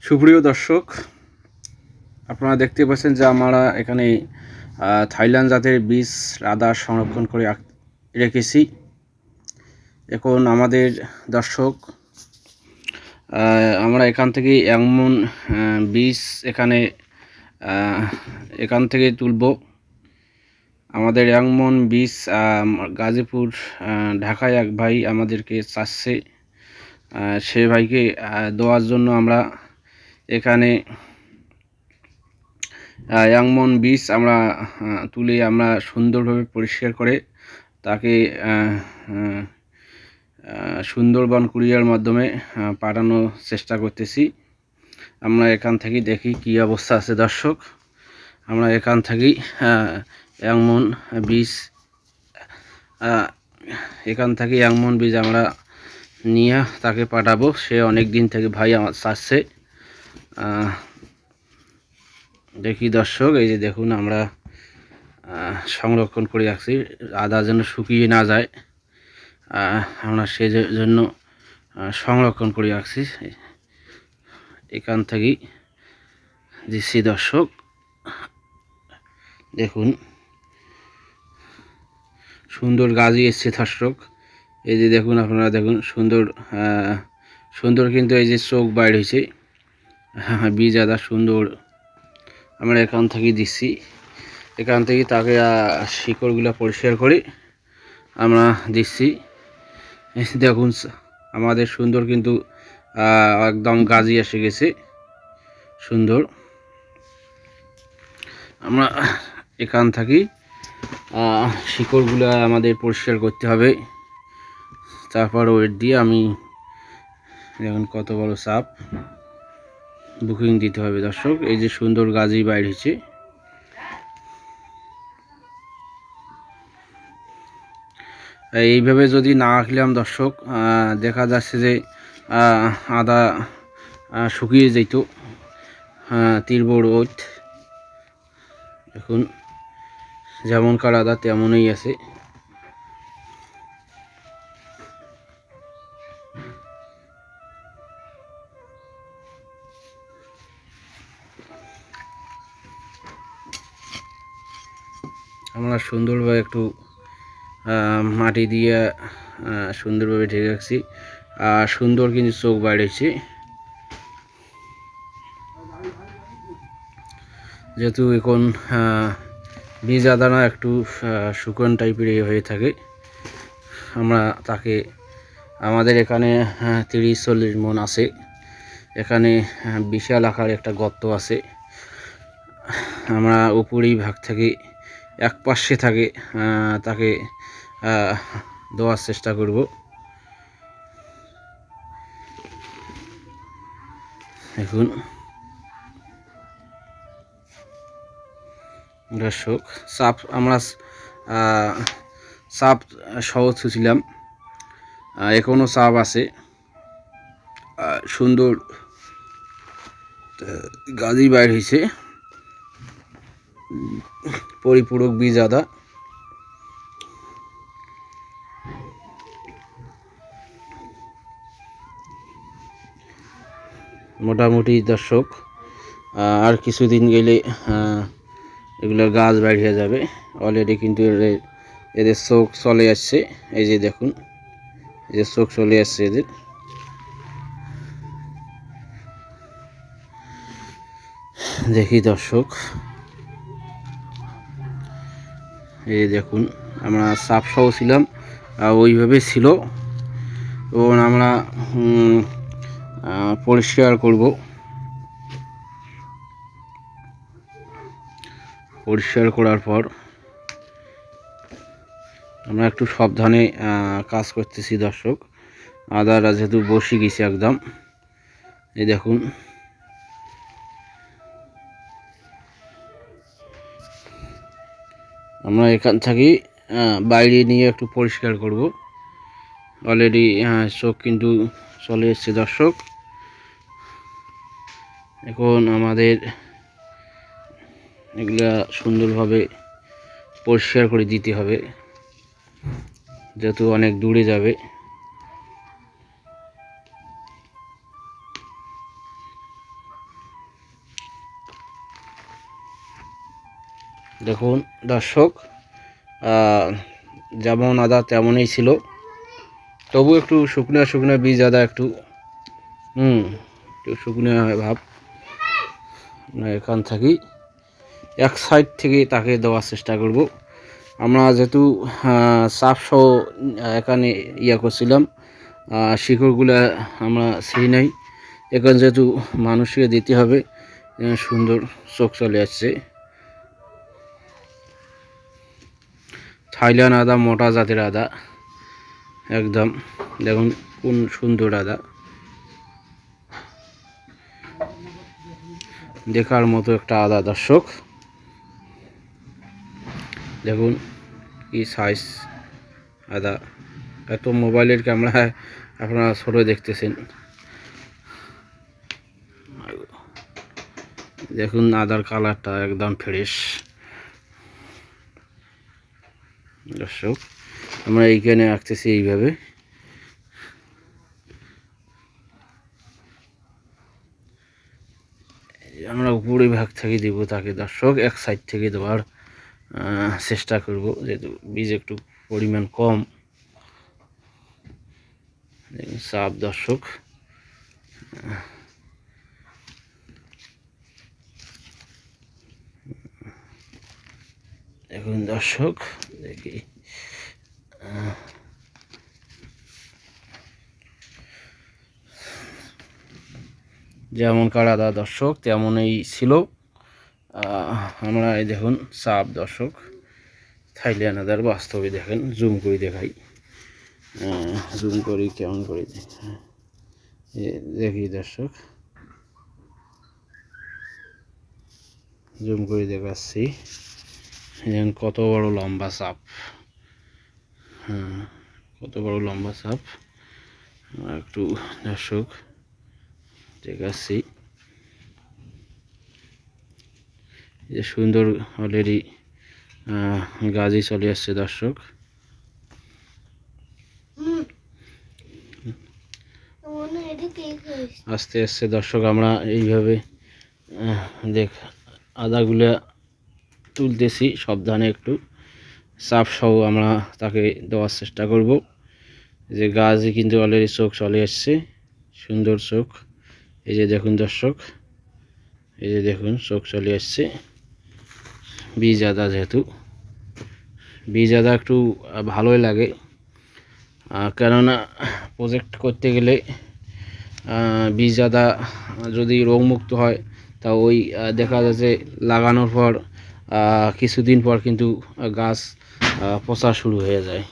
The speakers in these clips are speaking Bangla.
সুপ্রিয় দর্শক, আপনারা দেখতে পাচ্ছেন যে আমরা এখানে থাইল্যান্ড জাতের বীজ আদা সংরক্ষণ করে রেখেছি। এখন আমাদের দর্শক, আমরা এখান থেকে এমন বীজ এখান থেকে তুলব। আমাদের এমন বীজ গাজীপুর ঢাকায় এক ভাই আমাদেরকে চাচ্ছে, সে ভাইকে দেওয়ার জন্য আমরা এখানে মন বীজ আমরা তুলে আমরা সুন্দরভাবে পরিষ্কার করে তাকে সুন্দরবন কুরিয়ার মাধ্যমে পাঠানোর চেষ্টা করতেছি। আমরা এখান থেকে দেখি কি অবস্থা আছে দর্শক। আমরা এখান থেকেই মন বীজ আমরা নিয়ে তাকে পাঠাবো। সে অনেক দিন থেকে ভাই আমার চাচ্ছে। দেখি দর্শক, এই যে দেখুন আমরা সংরক্ষণ করে রাখছি, আদা যেন শুকিয়ে না যায়। আমরা সেজন্য সংরক্ষণ করে রাখছি। এখান থেকেই দিচ্ছি দর্শক, দেখুন সুন্দর গাছই এসছে দর্শক। এই যে দেখুন, আপনারা দেখুন সুন্দর কিন্তু এই যে চোখ বাইর হয়েছে। বীজ আদা সুন্দর আমরা এখান থেকে দিচ্ছি। এখান থেকে তাকে শিকড়গুলো পরিষ্কার করে আমরা দিচ্ছি। দেখুন আমাদের সুন্দর কিন্তু একদম গাজি এসে গেছে সুন্দর। আমরা এখান থেকে শিকড়গুলো আমাদের পরিষ্কার করতে হবে। তারপর ওয়েট দিয়ে আমি দেখুন কত বড় চাপ বুকিং দিতে হবে দর্শক। এই যে সুন্দর গাজি বাইর হয়েছে। এইভাবে যদি না রাখলাম দর্শক, দেখা যাচ্ছে যে আদা শুকিয়ে যেত। তীব্র রোদ, দেখুন যেমনকার আদা তেমনই আছে। আমরা সুন্দরভাবে একটু মাটি দিয়ে সুন্দরভাবে ঢেকে রাখছি। সুন্দর কিন্তু চোখ বাইরেছে, যেহেতু এখন বীজ আদানা একটু শুকনো টাইপের হয়ে থাকে। আমরা তাকে আমাদের এখানে 30-40 মন আছে। এখানে বিশাল আকার একটা গর্ত আছে। আমরা উপরেই ভাগ থেকে এক পাশে থাকে তাকে দেওয়ার চেষ্টা করব। এখন দর্শক, আমরা চাপ সহ ছুঁছিলাম, এখনও চাপ আছে। সুন্দর গাজি বাইর হয়েছে, পরিপূরক বীজ আদা। মোটামুটি দর্শক আর কিছুদিন গেলে এগুলোর গাছ বেরিয়ে যাবে। অলরেডি কিন্তু এদের চোখ চলে আসছে। এই যে দেখুন, এই যে চোখ চলে আসছে এদের। দেখি দর্শক, এই দেখুন আমরা সাপ সহ ছিলাম, ওইভাবে ছিল। এবং আমরা পরিষ্কার করব। পরিষ্কার করার পর আমরা একটু সাবধানে কাজ করতেছি দর্শক। আদারা যেহেতু বসে গেছে একদম, এই দেখুন আমরা এখান থেকে বাইরে নিয়ে একটু পরিষ্কার করব। অলরেডি চোখ কিন্তু চলে এসছে দর্শক। এখন আমাদের এগুলা সুন্দরভাবে পরিষ্কার করে দিতে হবে, যেহেতু অনেক দূরে যাবে। দেখুন দর্শক, যেমন আদা তেমনই ছিল, তবু একটু শুকনো শুকনো বীজ আদা একটু একটু শুকনো ভাব। এখান থেকে এক সাইড থেকে তাকে দেওয়ার চেষ্টা করব। আমরা যেহেতু চাপসহ এখানে করছিলাম, শিকড়গুলো আমরা সেই নাই, এখানে যেহেতু মানুষকে দিতে হবে, সুন্দর চোখ চলে আসছে। থাইল্যান্ড আদা, মোটা জাতের আদা, একদম দেখুন কোন সুন্দর আদা, দেখার মতো একটা আদা দর্শক। দেখুন কি সাইজ আদা, এত মোবাইলের ক্যামেরায় আপনারা ছোট দেখতেছেন। দেখুন আদার কালারটা একদম ফ্রেশ দর্শক। আমরা এইখানে আঁকতেছি এইভাবে, আমরা উপরে ভাগ থেকে দিব তাকে দর্শক, এক সাইড থেকে দেওয়ার চেষ্টা করব, যেহেতু বীজ একটু পরিমাণ কম। চাপ দর্শক, দেখুন দর্শক, দেখি যেমন আদা দর্শক তেমনই ছিল। আমরা এই দেখুন চাপ দর্শক, থাইল্যান্ড আদার বাস্তবে দেখেন, জুম করে দেখাই, জুম করি কেমন করে দেখি দর্শক, জুম করে দেখাচ্ছি। দেখুন কত বড় লম্বা চাপ, কত বড় লম্বা চাপ, একটু দর্শক দেখাচ্ছি। যে সুন্দর অলরেডি গাছই চলে আসছে দর্শক। আস্তে আস্তে দর্শক আমরা এইভাবে আদাগুলা তুলতেছি, সাবধানে একটু চাপ সহ আমরা তাকে দেওয়ার চেষ্টা করব। যে গাছই কিন্তু অলরেডি চোখ চলে আসছে, সুন্দর চোখ। এই যে দেখুন দর্শক, এই যে দেখুন চোখ চলে আসছে। বীজ আদা, যেহেতু বীজ আদা একটু ভালোই লাগে, কেননা প্রজেক্ট করতে গেলে বীজ আদা যদি রোগমুক্ত হয়, তা ওই দেখা যাচ্ছে লাগানোর পর কিছুদিন পর কিন্তু গাছ পচা শুরু হয়ে যায়।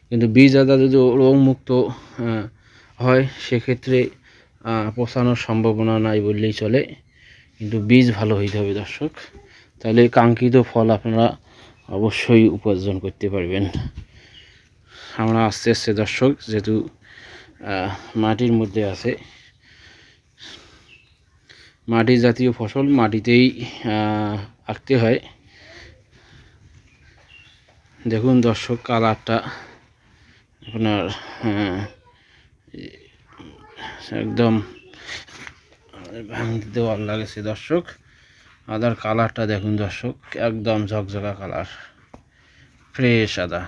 কিন্তু বীজ আদা যদি রোগমুক্ত হয়, সেক্ষেত্রে পচানোর সম্ভাবনা নাই বললেই চলে। কিন্তু বীজ ভালো হইতে হবে দর্শক, তাহলে কাঙ্ক্ষিত ফল আপনারা অবশ্যই উপার্জন করতে পারবেন। আমরা আস্তে আস্তে দর্শক, যেহেতু মাটির মধ্যে আছে, মাটি জাতীয় ফসল মাটিতেই আঁকতে হয়। দেখুন দর্শক কালারটা আপনার একদম ভাঙতে দেওয়ার লাগেছে দর্শক। আদার কালারটা দেখুন দর্শক, একদম ঝকঝকা কালার, ফ্রেশ আদা।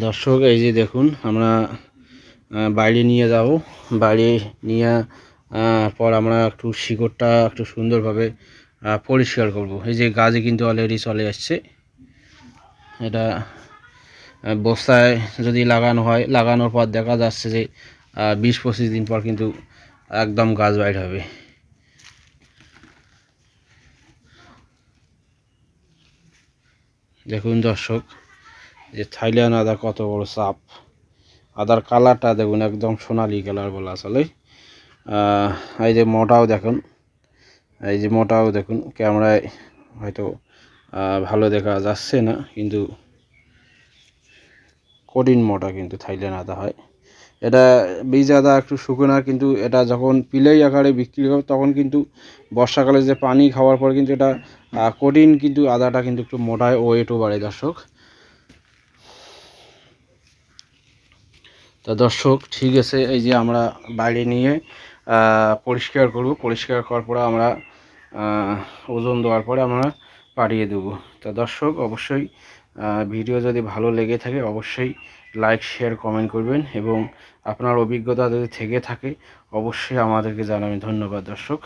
দর্শক এই যে দেখুন, আমরা বাইরে নিয়ে যাব, বাইরে নিয়ে পর আমরা একটু শিকড়টা একটু সুন্দরভাবে পরিষ্কার করব। এই যে গাছে কিন্তু অলরেডি চলে আসছে, এটা বস্তায় যদি লাগানো হয়, লাগানোর পর দেখা যাচ্ছে যে 20-25 দিন পর কিন্তু একদম গাছ বাইর হবে। দেখুন দর্শক, যে থাইল্যান্ড আদা কত বড় চাপ, আদার কালারটা দেখুন একদম সোনালি কালার বলা চলে। এই যে মোটাও দেখুন, এই যে মোটাও দেখুন, ক্যামেরায় হয়তো ভালো দেখা যাচ্ছে না, কিন্তু কঠিন মোটা কিন্তু থাইল্যান্ড আদা হয়। এটা বীজ আদা একটু শুকনো, কিন্তু এটা যখন পিলাই আকারে বিক্রি হবে, তখন কিন্তু বর্ষাকালে যে পানি খাওয়ার পর কিন্তু এটা কঠিন, কিন্তু আদাটা কিন্তু একটু মোটায় ওয়েটও বাড়ে দর্শক। তা দর্শক ঠিক আছে, এই যে আমরা বাইরে নিয়ে পরিষ্কার করব, পরিষ্কার করার পরে আমরা ওজন দেওয়ার পরে আমরা পাঠিয়ে দেবো। তা দর্শক অবশ্যই ভিডিও যদি ভালো লেগে থাকে অবশ্যই লাইক শেয়ার কমেন্ট করবেন এবং আপনার অভিজ্ঞতা যদি থেকে থাকে অবশ্যই আমাদেরকে জানাবেন। ধন্যবাদ দর্শক।